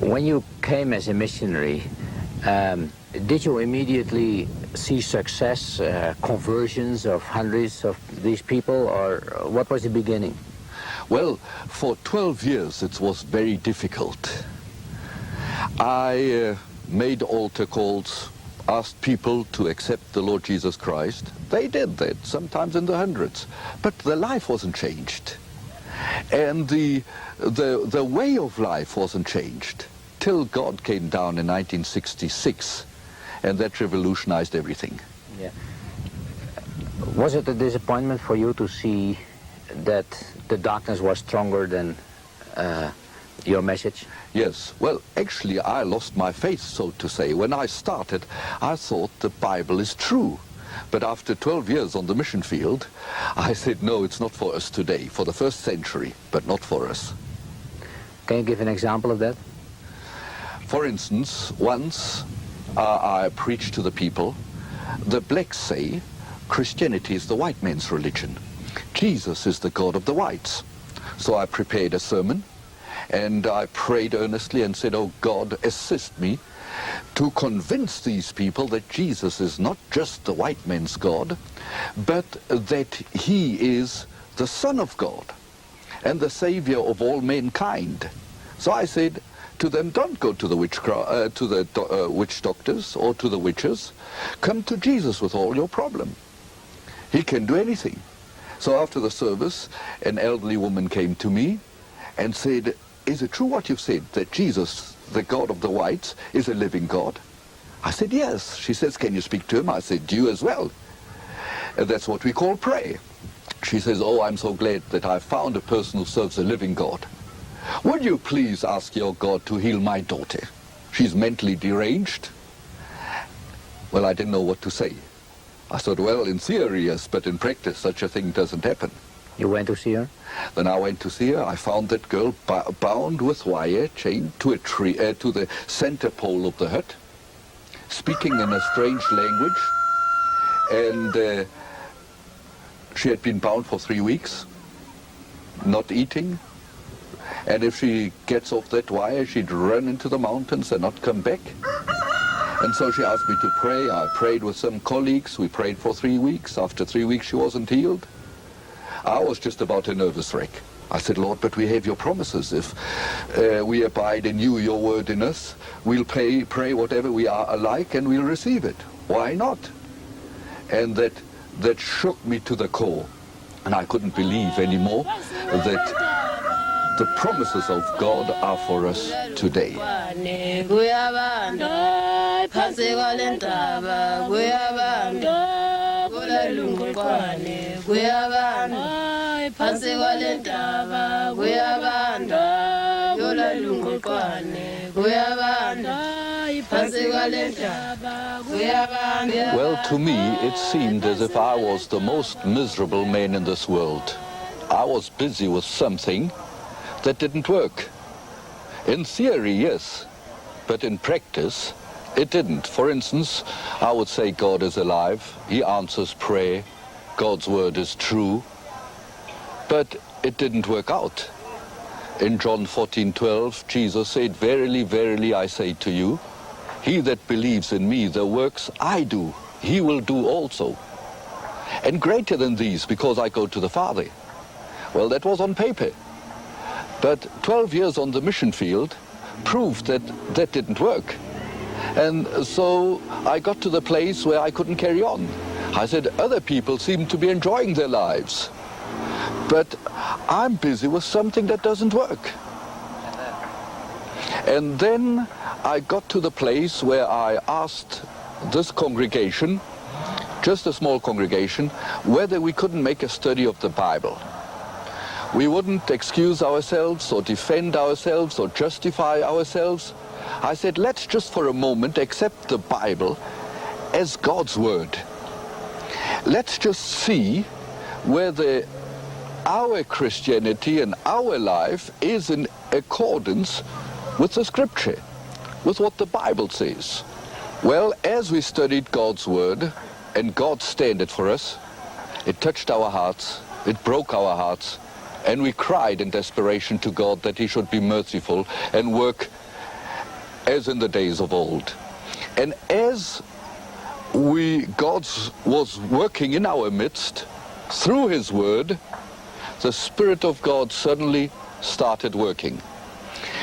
When you came as a missionary, did you immediately see success, conversions of hundreds of these people, or what was the beginning? Well, for 12 years it was very difficult. I made altar calls, asked people to accept the Lord Jesus Christ. They did that, sometimes in the hundreds, but their life wasn't changed. And the way of life wasn't changed till God came down in 1966, and that revolutionized everything. Yeah. Was it a disappointment for you to see that the darkness was stronger than your message? Yes. Well, actually, I lost my faith, so to say. When I started, I thought the Bible is true. But after 12 years on the mission field, I said, no, it's not for us today, for the first century, but not for us. Can you give an example of that? For instance, once I preached to the people, the blacks say Christianity is the white man's religion. Jesus is the God of the whites. So I prepared a sermon, and I prayed earnestly and said, oh God, assist me to convince these people that Jesus is not just the white man's God, but that he is the Son of God and the Savior of all mankind. So I said to them, don't go to the witch doctors or to the witches. Come to Jesus with all your problem. He can do anything. So after the service, an elderly woman came to me and said, is it true what you've said, that Jesus, the God of the whites, is a living God? I said, yes. She says, can you speak to him? I said, you as well. And that's what we call prayer. She says, oh, I'm so glad that I found a person who serves a living God. Would you please ask your God to heal my daughter? She's mentally deranged. Well, I didn't know what to say. I thought, well, in theory, yes, but in practice, such a thing doesn't happen. You went to see her? Then I went to see her. I found that girl bound with wire, chained to a tree, to the center pole of the hut, speaking in a strange language. And she had been bound for 3 weeks, not eating. And if she gets off that wire, she'd run into the mountains and not come back. And so she asked me to pray. I prayed with some colleagues. We prayed for 3 weeks. After 3 weeks, she wasn't healed. I was just about a nervous wreck. I said, Lord, but we have your promises. If we abide in you, your word in us, we'll pray whatever we are alike and we'll receive it. Why not? And that shook me to the core. And I couldn't believe anymore that the promises of God are for us today. Well, to me, it seemed as if I was the most miserable man in this world. I was busy with something that didn't work. In theory, yes, but in practice, it didn't. For instance, I would say God is alive. He answers prayer. God's word is true. But it didn't work out. In John 14:12, Jesus said, verily, verily, I say to you, he that believes in me, the works I do, he will do also. And greater than these, because I go to the Father. Well, that was on paper. But 12 years on the mission field proved that that didn't work. And so I got to the place where I couldn't carry on. I said, other people seem to be enjoying their lives, but I'm busy with something that doesn't work. And then I got to the place where I asked this congregation, just a small congregation, whether we couldn't make a study of the Bible. We wouldn't excuse ourselves or defend ourselves or justify ourselves. I said, let's just for a moment accept the Bible as God's word. Let's just see whether our Christianity and our life is in accordance with the scripture, with what the Bible says. Well, as we studied God's word and God's standard for us, it touched our hearts, it broke our hearts, and we cried in desperation to God that he should be merciful and work as in the days of old. And as God was working in our midst, through his word, the Spirit of God suddenly started working.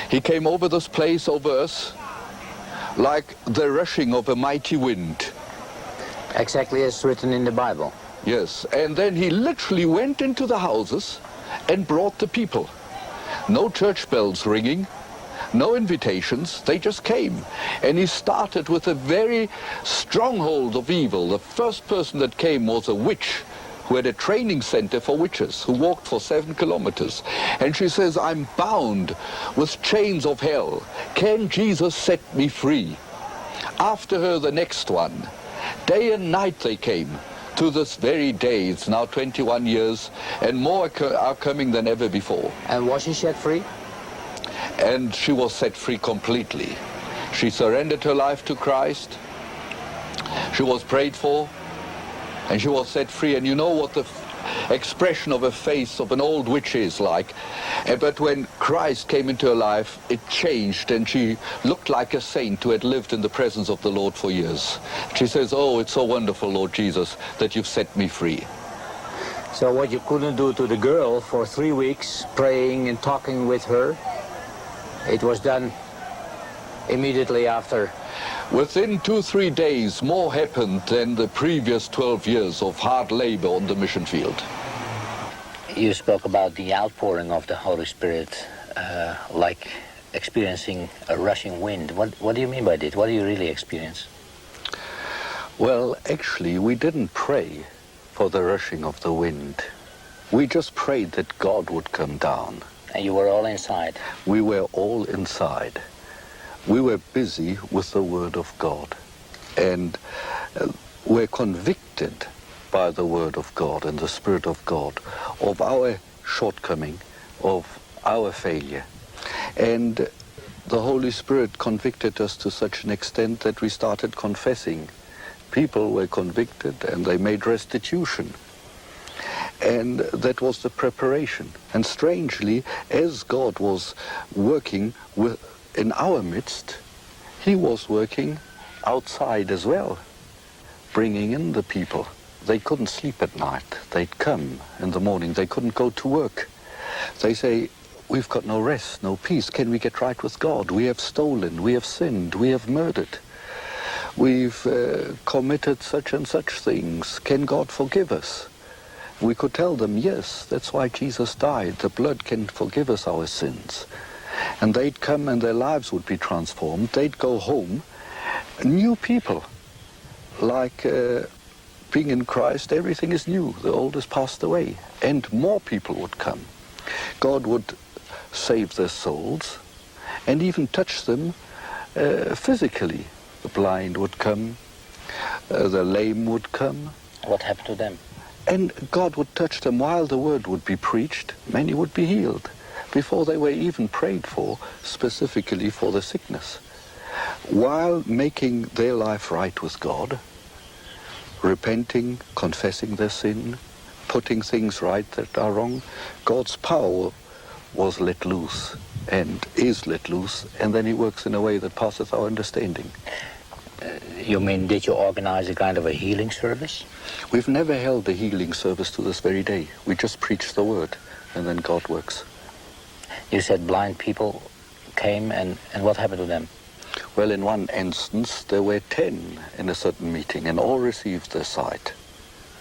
He came over this place, over us, like the rushing of a mighty wind. Exactly as written in the Bible. Yes, and then he literally went into the houses and brought the people. No church bells ringing, no invitations, they just came. And he started with a very stronghold of evil. The first person that came was a witch who had a training center for witches, who walked for 7 kilometers. And she says, I'm bound with chains of hell. Can Jesus set me free? After her, the next one. Day and night they came. To this very day, it's now 21 years, and more are coming than ever before. And was she set free? And she was set free completely. She surrendered her life to Christ. She was prayed for, and she was set free. And you know what the expression of a face of an old witch is like. But when Christ came into her life, it changed, and she looked like a saint who had lived in the presence of the Lord for years. She says, oh, it's so wonderful, Lord Jesus, that you've set me free. So what you couldn't do to the girl for 3 weeks, praying and talking with her, it was done immediately after. Within 2-3 days, more happened than the previous 12 years of hard labor on the mission field. You spoke about the outpouring of the Holy Spirit, like experiencing a rushing wind. What do you mean by that? What do you really experience? Well, actually, we didn't pray for the rushing of the wind. We just prayed that God would come down. And you were all inside? We were all inside. We were busy with the Word of God, and we're convicted by the Word of God and the Spirit of God of our shortcoming, of our failure. And the Holy Spirit convicted us to such an extent that we started confessing. People were convicted and they made restitution. And that was the preparation. And strangely, as God was working in our midst, he was working outside as well, bringing in the people. They couldn't sleep at night. They'd come in the morning. They couldn't go to work. They say, we've got no rest, no peace. Can we get right with God? We have stolen, we have sinned, we have murdered. We've committed such and such things. Can God forgive us? We could tell them, yes, that's why Jesus died. The blood can forgive us our sins. And they'd come and their lives would be transformed. They'd go home, new people. Like being in Christ, everything is new. The old has passed away. And more people would come. God would save their souls and even touch them physically. The blind would come, the lame would come. What happened to them? And God would touch them while the word would be preached. Many would be healed before they were even prayed for, specifically for the sickness. While making their life right with God, repenting, confessing their sin, putting things right that are wrong, God's power was let loose and is let loose, and then he works in a way that passeth our understanding. You mean, did you organize a kind of a healing service? We've never held a healing service to this very day. We just preach the word, and then God works. You said blind people came, and what happened to them? Well, in one instance, there were 10 in a certain meeting, and all received their sight.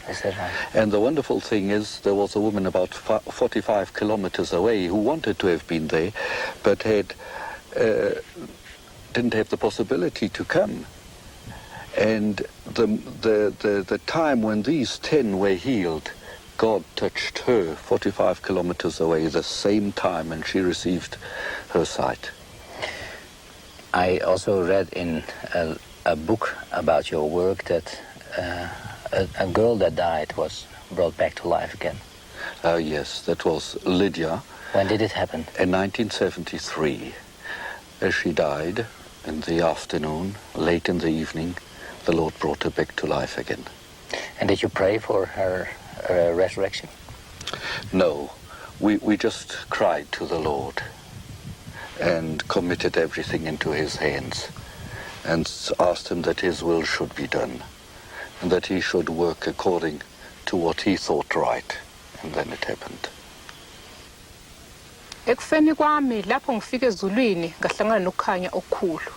Is that right? And the wonderful thing is, there was a woman about 45 kilometers away who wanted to have been there, but didn't have the possibility to come. And the time when these 10 were healed, God touched her 45 kilometers away the same time, and she received her sight. I also read in a book about your work that a girl that died was brought back to life again. Yes, that was Lydia. When did it happen? In 1973. As she died in the afternoon, late in the evening, the Lord brought her back to life again. And did you pray for her resurrection? No, we just cried to the Lord. and committed everything into his hands and asked him that his will should be done and that he should work according to what he thought right. And then it happened. Ekufeni kwami lapho ngifike ezulwini ngahlangana nokukhanya okukhulu.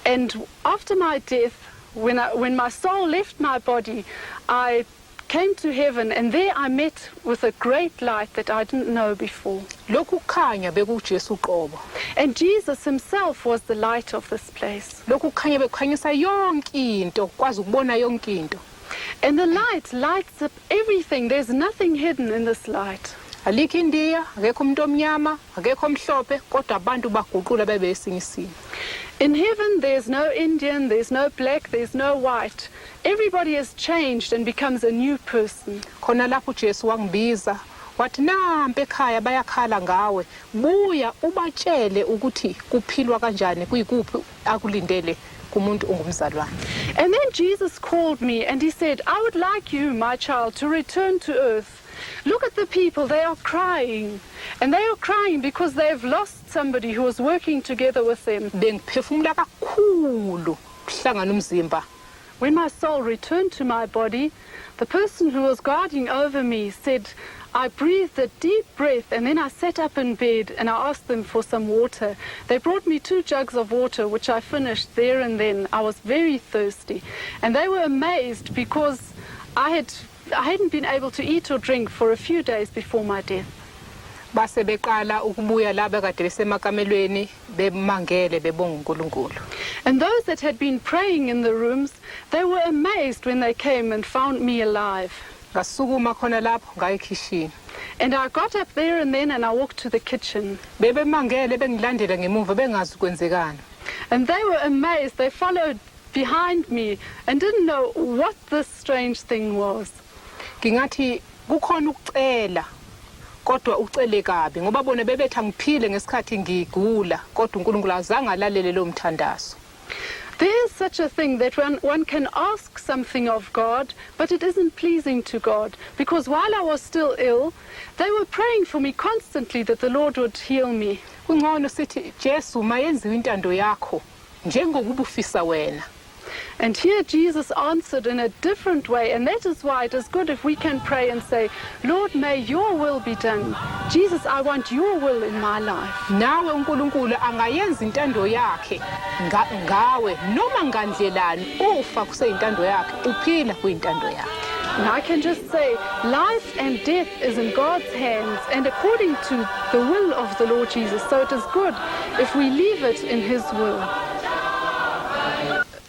And after my death, when my soul left my body, I came to heaven, and there I met with a great light that I didn't know before. Lokhu kukhanya bekuJesu uqobo. And Jesus himself was the light of this place. Lokhu kukhanya bekukhanyisa yonke into, kwazi ukubona yonke into. And the light lights up everything. There's nothing hidden in this light. Alikho indiya, akekho umuntu omnyama, akekho omhlophe, kodwa abantu baguqula bebe esinye isimo. In heaven, there's no Indian, there's no black, there's no white. Everybody is changed and becomes a new person. Khona lapho uJesu wangibiza, wathi nampe ekhaya bayakhala ngawe. Buya ubatshele ukuthi kuphilwa kanjani, kuyikuphi akulindele kumuntu ongumzalwane. And then Jesus called me and he said, I would like you, my child, to return to earth. Look at the people, they are crying. And they are crying because they have lost somebody who was working together with them. Bengiphefumula kakhulu kuhlangana umzimba. When my soul returned to my body, the person who was guarding over me said, I breathed a deep breath and then I sat up in bed and I asked them for some water. They brought me 2 jugs of water, which I finished there and then. I was very thirsty. And they were amazed because I hadn't been able to eat or drink for a few days before my death. Base beqala ukubuya laba kade besemakamelweni bemangele bebonga uNkulunkulu. And those that had been praying in the rooms, they were amazed when they came and found me alive. Ngasukuma khona lapho ngaya ekhishini. And I got up there and then and I walked to the kitchen. Bebemangele bengilandela ngemuva bengazi kwenzekani. And they were amazed. They followed behind me and didn't know what this strange thing was. Ngingathi kukhona ukucela kodwa ucele kabi ngoba bona bebetha ngiphile ngesikhathi ngigula kodwa uNkulunkulu azange alalele lo mthandazo. There is such a thing that one can ask something of God, but it isn't pleasing to God. Because while I was still ill, they were praying for me constantly that the Lord would heal me. Kungcono sithi Jesu mayenziwe intando yakho njengokuba ufisa wena. And here Jesus answered in a different way, and that is why it is good if we can pray and say, Lord, may your will be done. Jesus, I want your will in my life. Nawe uNkulunkulu angayenza intando yakhe ngawe noma ngandlelani ufa kuseyintando yakhe uphila kuyintando yakhe. And I can just say, life and death is in God's hands and according to the will of the Lord Jesus. So it is good if we leave it in his will.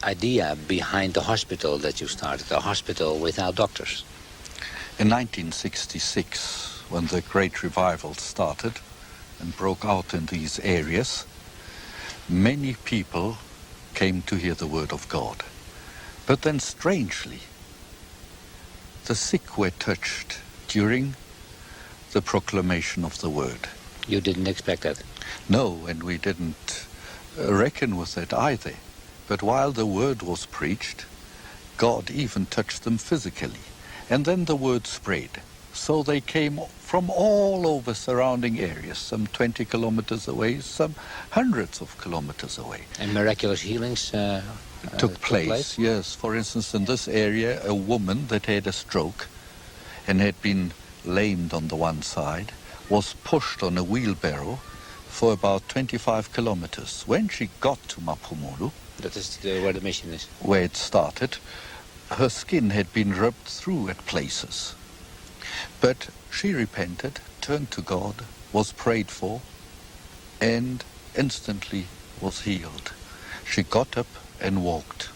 Idea behind the hospital that you started, a hospital without doctors? In 1966, when the Great Revival started and broke out in these areas, many people came to hear the word of God. But then strangely, the sick were touched during the proclamation of the word. You didn't expect that? No, and we didn't reckon with that either. But while the word was preached, God even touched them physically. And then the word spread. So they came from all over surrounding areas, some 20 kilometers away, some hundreds of kilometers away. And miraculous healings took place, yes. For instance, in this area, a woman that had a stroke and had been lamed on the one side was pushed on a wheelbarrow for about 25 kilometers. When she got to Maphumulo, that is where the mission is, where it started, her skin had been rubbed through at places. But she repented, turned to God, was prayed for, and instantly was healed. She got up and walked.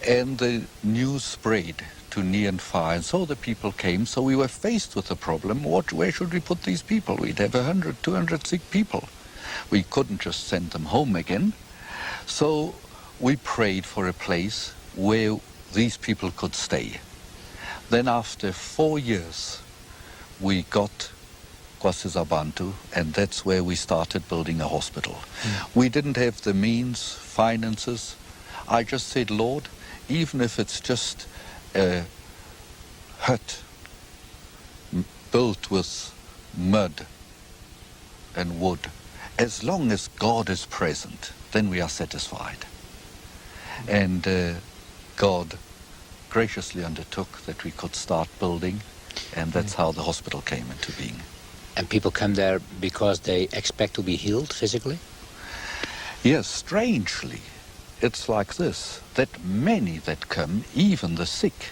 And the news spread to near and far, and so the people came. So we were faced with a problem. Where should we put these people? We'd have 100, 200 sick people. We couldn't just send them home again. So we prayed for a place where these people could stay. Then after 4 years, we got Kwasizabantu, and that's where we started building a hospital. We didn't have the means, finances. I just said, Lord, even if it's just a hut built with mud and wood as long as God is present, then we are satisfied. And God graciously undertook that we could start building, and that's how the hospital came into being. And people come there because they expect to be healed physically? Yes, strangely, it's like this, that many that come, even the sick,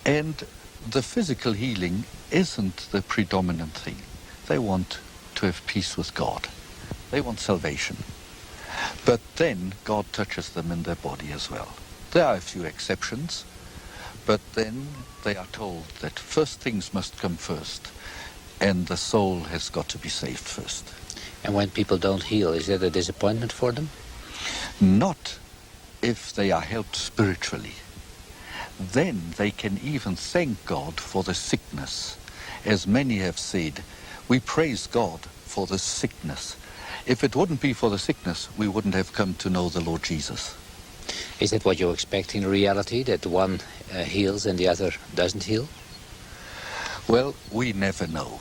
and the physical healing isn't the predominant thing. They want to have peace with God. They want salvation. But then God touches them in their body as well. There are a few exceptions, but then they are told that first things must come first, and the soul has got to be saved first. And when people don't heal, is that a disappointment for them? Not if they are helped spiritually. Then they can even thank God for the sickness. As many have said, we praise God for the sickness. If it wouldn't be for the sickness, we wouldn't have come to know the Lord Jesus. Is that what you expect in reality, that one heals and the other doesn't heal? Well, we never know.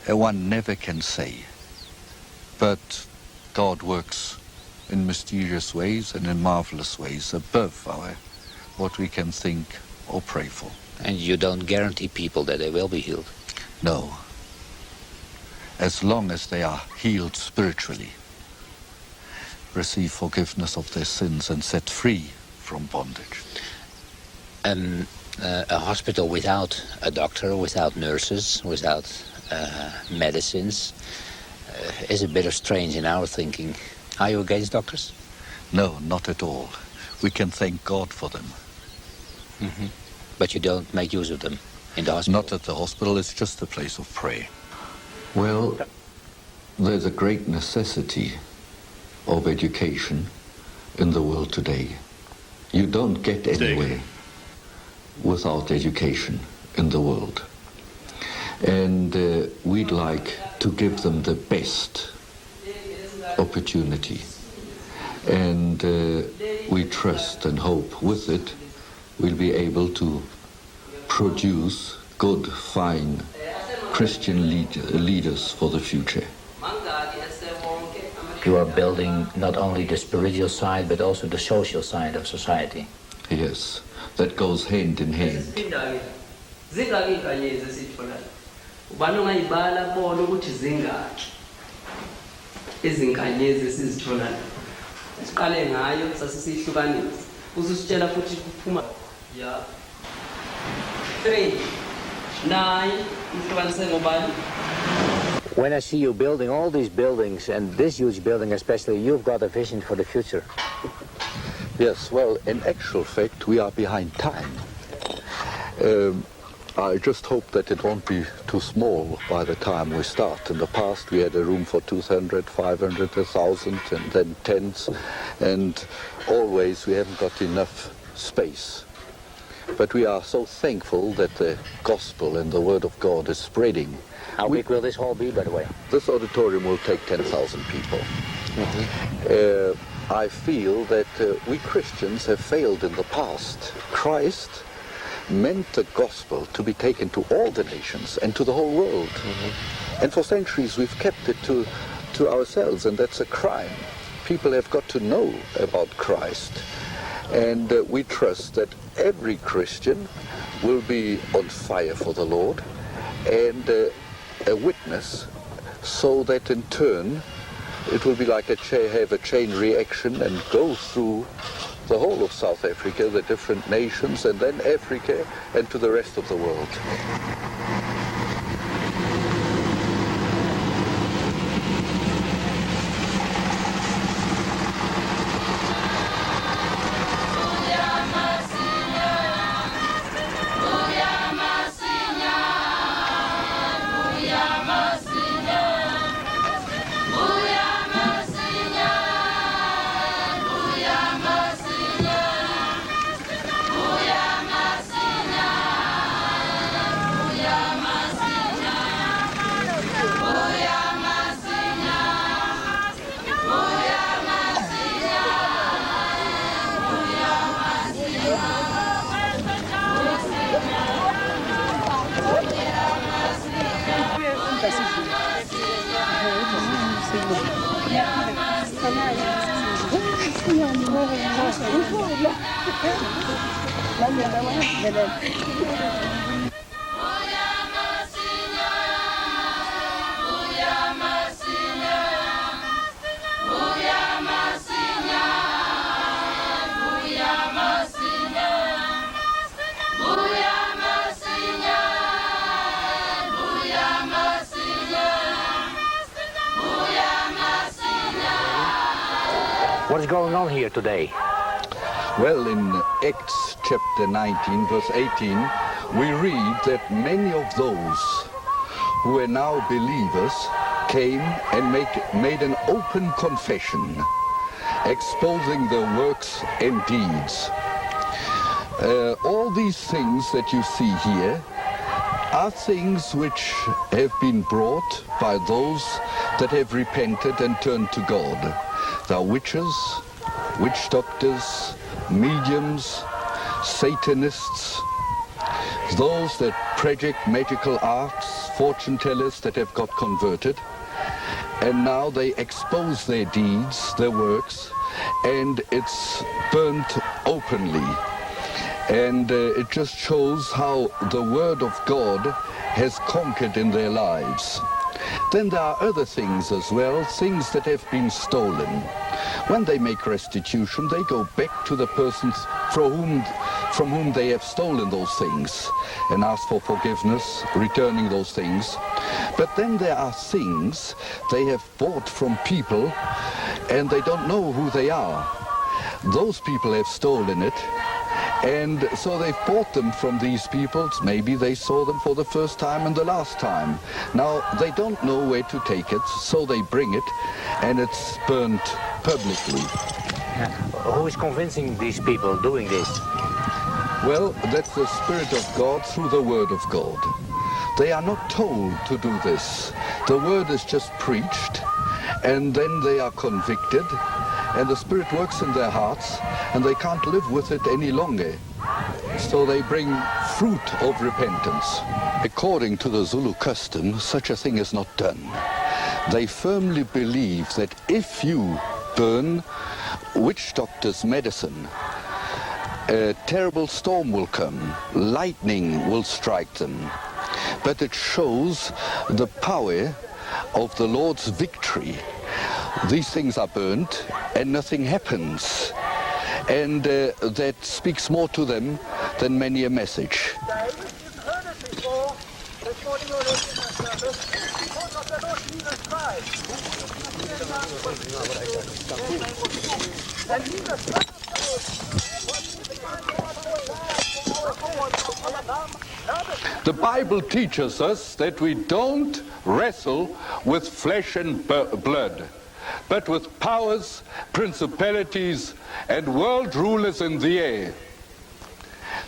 One never can say. But God works in mysterious ways and in marvelous ways above what we can think or pray for. And you don't guarantee people that they will be healed? No. As long as they are healed spiritually, receive forgiveness of their sins and set free from bondage. A hospital without a doctor, without nurses, without medicines is a bit strange in our thinking. Are you against doctors? No, not at all. We can thank God for them. Mm-hmm. But you don't make use of them in the hospital? Not at the hospital, it's just a place of prayer. Well, there's a great necessity of education in the world today. You don't get anywhere without education in the world. And we'd like to give them the best opportunity. And we trust and hope with it we'll be able to produce good, fine Christian leaders for the future. You are building not only the spiritual side, but also the social side of society. Yes, that goes hand in hand. When I see you building all these buildings, and this huge building especially, you've got a vision for the future. Yes, well, in actual fact, we are behind time. I just hope that it won't be too small by the time we start. In the past, we had a room for 200, 500, 1,000, and then tens, and always we haven't got enough space. But we are so thankful that the gospel and the word of God is spreading. How big will this hall be, by the way? This auditorium will take 10,000 people. Mm-hmm. I feel that we Christians have failed in the past. Christ meant the gospel to be taken to all the nations and to the whole world. Mm-hmm. And for centuries we've kept it to ourselves, and that's a crime. People have got to know about Christ. And we trust that every Christian will be on fire for the Lord and a witness, so that in turn it will be like have a chain reaction and go through the whole of South Africa, the different nations, and then Africa, and to the rest of the world. What's going on here today? Well, in Acts chapter 19, verse 18, we read that many of those who are now believers came and made an open confession, exposing their works and deeds. All these things that you see here are things which have been brought by those that have repented and turned to God. There are witches, witch doctors, mediums, Satanists, those that project magical arts, fortune tellers that have got converted, and now they expose their deeds, their works, and it's burnt openly. And it just shows how the Word of God has conquered in their lives. Then there are other things as well, things that have been stolen. When they make restitution, they go back to the persons from whom they have stolen those things and ask for forgiveness, returning those things. But then there are things they have bought from people and they don't know who they are. Those people have stolen it, and so they've bought them from these people. Maybe they saw them for the first time and the last time. Now they don't know where to take it, so they bring it and it's burnt publicly. Who is convincing these people doing this? Well, that's the Spirit of God through the Word of God. They are not told to do this. The Word is just preached, and then they are convicted, and the Spirit works in their hearts, and they can't live with it any longer. So they bring fruit of repentance. According to the Zulu custom, such a thing is not done. They firmly believe that if you burn witch doctor's medicine, a terrible storm will come, lightning will strike them. But it shows the power of the Lord's victory. These things are burnt and nothing happens. And that speaks more to them than many a message. The Bible teaches us that we don't wrestle with flesh and blood, but with powers, principalities, and world rulers in the air.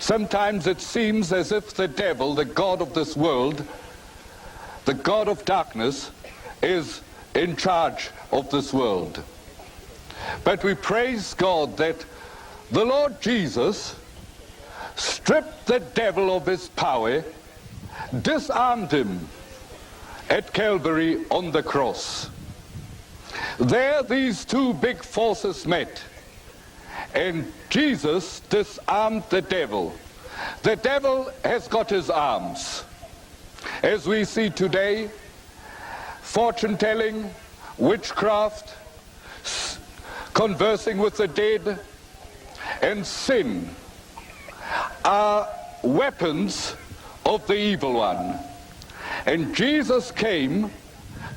Sometimes it seems as if the devil, the god of this world, the god of darkness, is in charge of this world. But we praise God that the Lord Jesus stripped the devil of his power, disarmed him at Calvary on the cross. There these two big forces met, and Jesus disarmed the devil. The devil has got his arms. As we see today, fortune-telling, witchcraft, conversing with the dead, and sin are weapons of the evil one. And Jesus came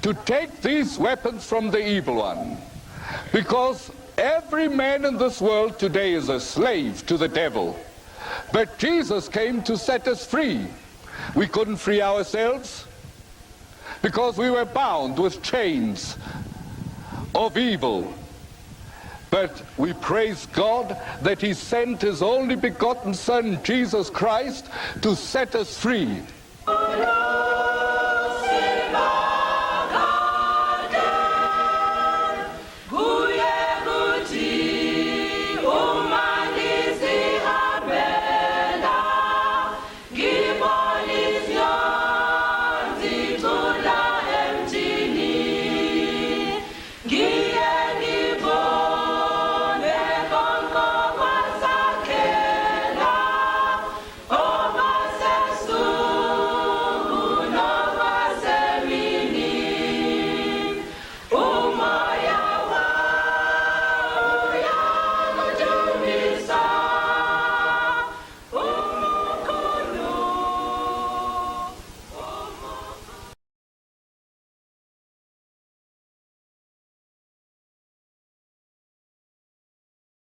to take these weapons from the evil one, because every man in this world today is a slave to the devil. But Jesus came to set us free. We couldn't free ourselves because we were bound with chains of evil. But we praise God that He sent His only begotten Son, Jesus Christ, to set us free.